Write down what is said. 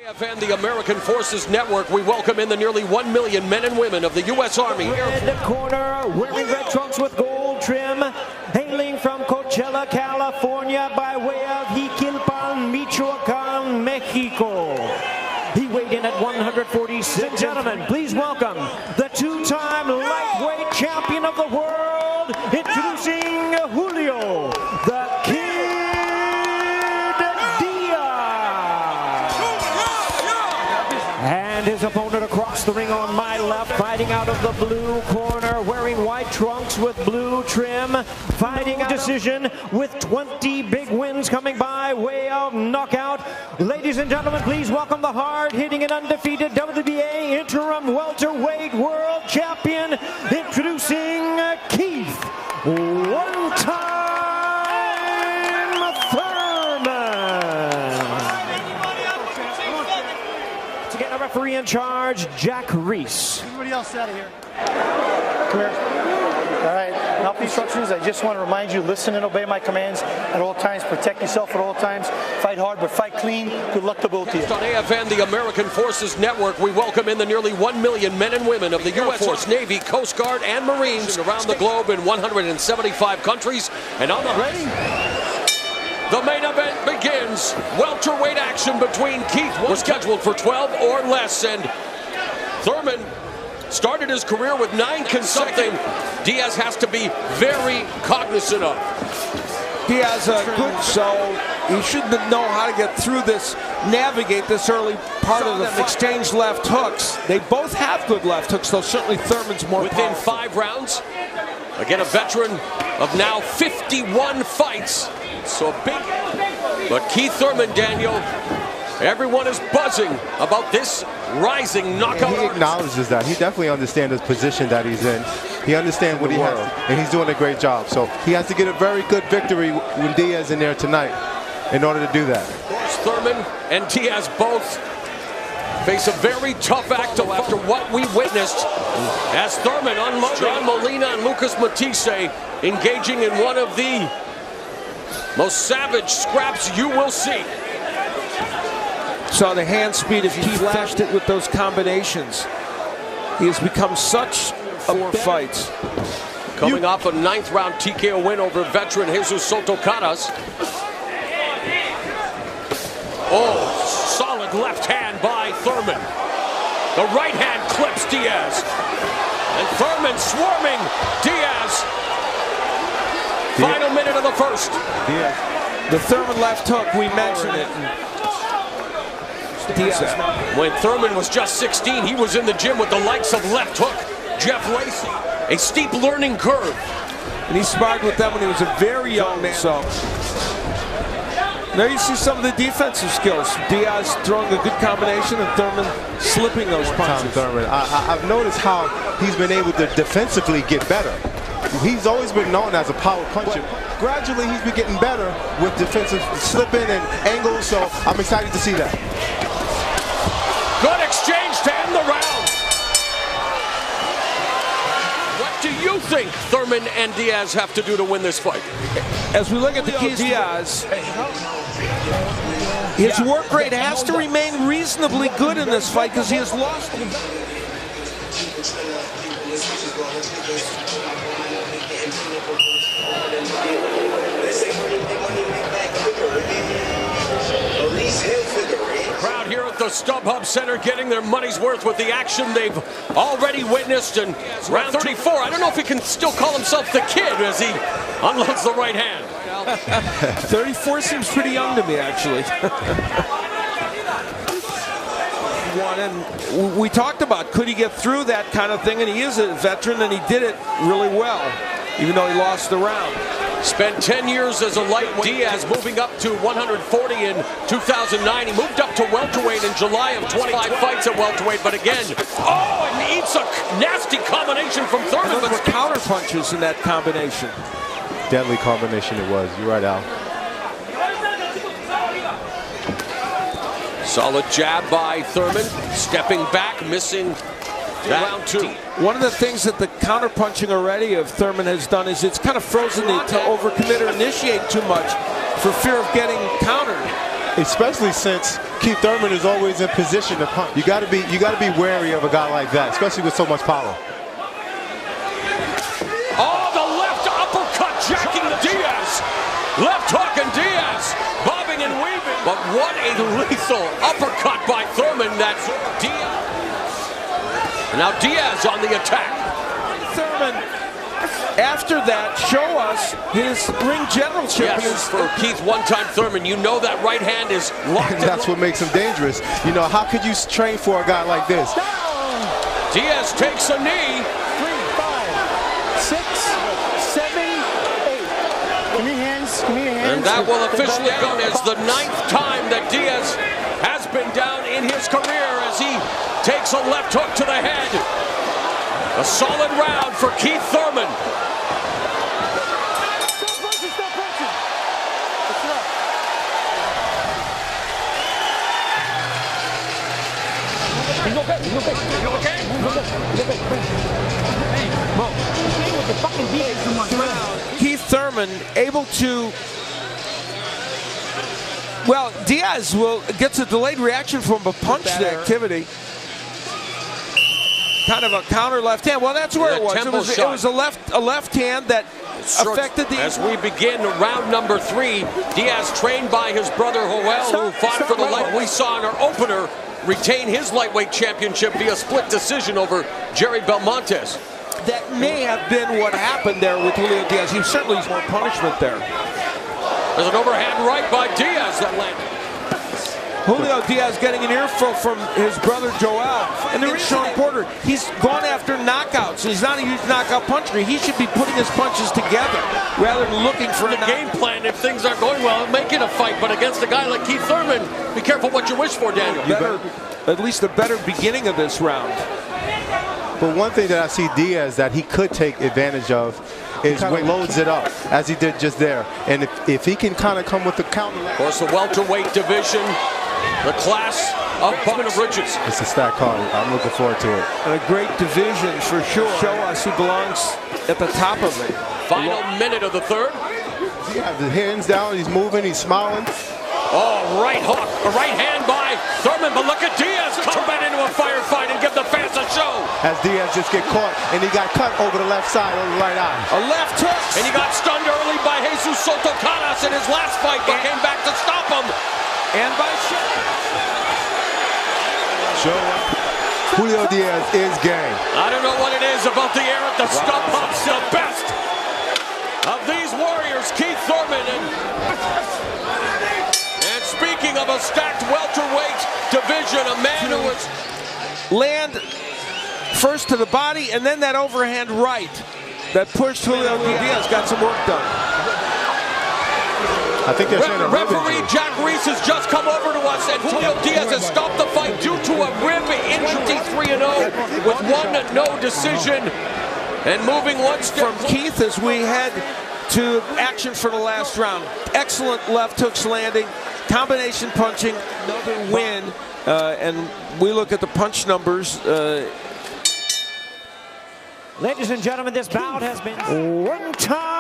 And the American Forces Network, we welcome in the nearly 1 million men and women of the U.S. Army. Red corner, wearing red trunks with gold trim, hailing from Coachella, California, by way of Jiquilpan, Michoacan, Mexico. He weighed in at 146. Gentlemen, please welcome the two-time lightweight champion of the world, introducing Julio, the Kid and his opponent across the ring on my left, fighting out of the blue corner, wearing white trunks with blue trim, fighting a decision with 20 big wins coming by way of knockout. Ladies and gentlemen, please welcome the hard-hitting and undefeated WBA interim welterweight world champion, introducing Keith one-time referee in charge, Jack Reese. Everybody else out of here. Come here. All right, health instructions. I just want to remind you, listen and obey my commands at all times. Protect yourself at all times. Fight hard, but fight clean. Good luck to both of you. On AFN, the American Forces Network, we welcome in the nearly 1 million men and women of the U.S. Force, Navy, Coast Guard, and Marines around the globe in 175 countries. And on the ready. The main event begins. Welterweight action between Keith. We're scheduled for 12 or less, and Thurman started his career with 9 consecutive. Diaz has to be very cognizant of. Diaz good, so he should know how to get through this, navigate this early part of the fight. Exchange left hooks. They both have good left hooks, though certainly Thurman's more within powerful. 5 rounds. Again, a veteran of now 51 fights. So big, but Keith Thurman, Daniel, everyone is buzzing about this rising knockout. He acknowledges that. He definitely understands the position that he's in. He understands what he has, and he's doing a great job. So he has to get a very good victory with Diaz in there tonight in order to do that. Thurman and Diaz both face a very tough act after what we witnessed as Thurman unloaded John Molina and Lucas Matisse, engaging in one of the most savage scraps you will see. So the hand speed, if he flashed it with those combinations, he has become such a fights. Coming off a 9th round TKO win over veteran Jesus Soto Caras. Oh, solid left hand by Thurman. The right hand clips Diaz. And Thurman swarming Diaz. Final minute of the first. Diaz. The Thurman left hook, we mentioned it. Diaz. When Thurman was just 16, he was in the gym with the likes of left hook, Jeff Lacey. A steep learning curve. And he sparred with them when he was a very young man. So there you see some of the defensive skills. Diaz throwing a good combination and Thurman slipping those punches. I've noticed how he's been able to defensively get better. He's always been known as a power puncher. Gradually, he's been getting better with defensive slipping and angles, so I'm excited to see that. Good exchange to end the round. What do you think Thurman and Diaz have to do to win this fight? As we look at the keys, Diaz, his work rate has to remain reasonably good in this fight because he has lost. Crowd here at the StubHub Center getting their money's worth with the action they've already witnessed in round 34. I don't know if he can still call himself the Kid as he unloads the right hand. 34 seems pretty young to me, actually. And we talked about, could he get through that kind of thing, and he is a veteran, and he did it really well, even though he lost the round. Spent 10 years as a lightweight. Diaz moving up to 140 in 2009. He moved up to welterweight in July of 25 fights at welterweight, but again, oh, and eats a nasty combination from Thurman. And those were counter punches in that combination. Deadly combination it was. You're right, Al. Solid jab by Thurman, stepping back, missing round 2. One of the things that the counter-punching already of Thurman has done is it's kind of frozen it to overcommit or initiate too much for fear of getting countered. especially since Keith Thurman is always in position to punch. You got to be wary of a guy like that, especially with so much power. Oh, the left uppercut jacking Diaz. Left hook and Diaz bobbing and weaving. But what a lethal uppercut by Thurman. That's Diaz. And now Diaz on the attack. Thurman, after that, show us his ring generalship. Yes, for Keith one-time Thurman, you know that right hand is locked. And that's what makes him dangerous. You know, how could you train for a guy like this? Diaz takes a knee. 3, 5, 6, 7, 8. Give me your hands. Give me your hands. And that will officially go as the 9th time that Diaz has been down in his career as he takes a left hook to the head. A solid round for Keith Thurman. Stop punching, stop punching. That's right. He's okay, he's okay. You okay? He's okay. Hey, bro. With the fucking Diaz too much round. Keith Thurman able to, well, Diaz gets a delayed reaction from a punch activity. Kind of a counter left hand. Well, that's where it was. It was a left hand that affected the. As we begin round number 3, Diaz, trained by his brother Joel, who fought for the light. We saw in our opener retain his lightweight championship via split decision over Jerry Belmontes. That may have been what happened there with Julio Diaz. He certainly needs more punishment there. There's an overhand right by Diaz that landed. Julio Diaz getting an earful from his brother Joel. And there is Sean Porter. He's gone after knockouts. He's not a huge knockout puncher. He should be putting his punches together rather than looking for the game plan. If things aren't going well, make it a fight. But against a guy like Keith Thurman, be careful what you wish for, Daniel. At least a better beginning of this round. But one thing that I see Diaz that he could take advantage of is when he loads it up, as he did just there. And if he can kind of come with the counter. Of course, the welterweight division, the class of bridges. It's a stack card. I'm looking forward to it. And a great division for sure. Show us who belongs at the top of it. Final minute of the 3rd. He has the hands down. He's moving. He's smiling. Oh, right hook. A right hand by Thurman. But look at Diaz come back into a firefight and give the fans a show. As Diaz just get caught, and he got cut over the left side, over the right eye. A left hook. And he got stunned early by Jesus Soto Canas in his last fight, but came back to stop him. And by show up. Julio Diaz is game. I don't know what it is about the air at the stump humps. The best of these warriors, Keith Thurman. And speaking of a stacked welterweight division, a man who was land first to the body and then that overhand right that pushed Julio Diaz, got some work done. I think they're saying a rib referee injury. Jack Reese has just come over to us, and Julio Diaz has stopped the fight due to a rib injury. 3-0 with 1 no decision. And moving one step from Keith as we head to action for the last round. Excellent left hooks landing, combination punching, another win. And we look at the punch numbers. Ladies and gentlemen, this bout has been one time.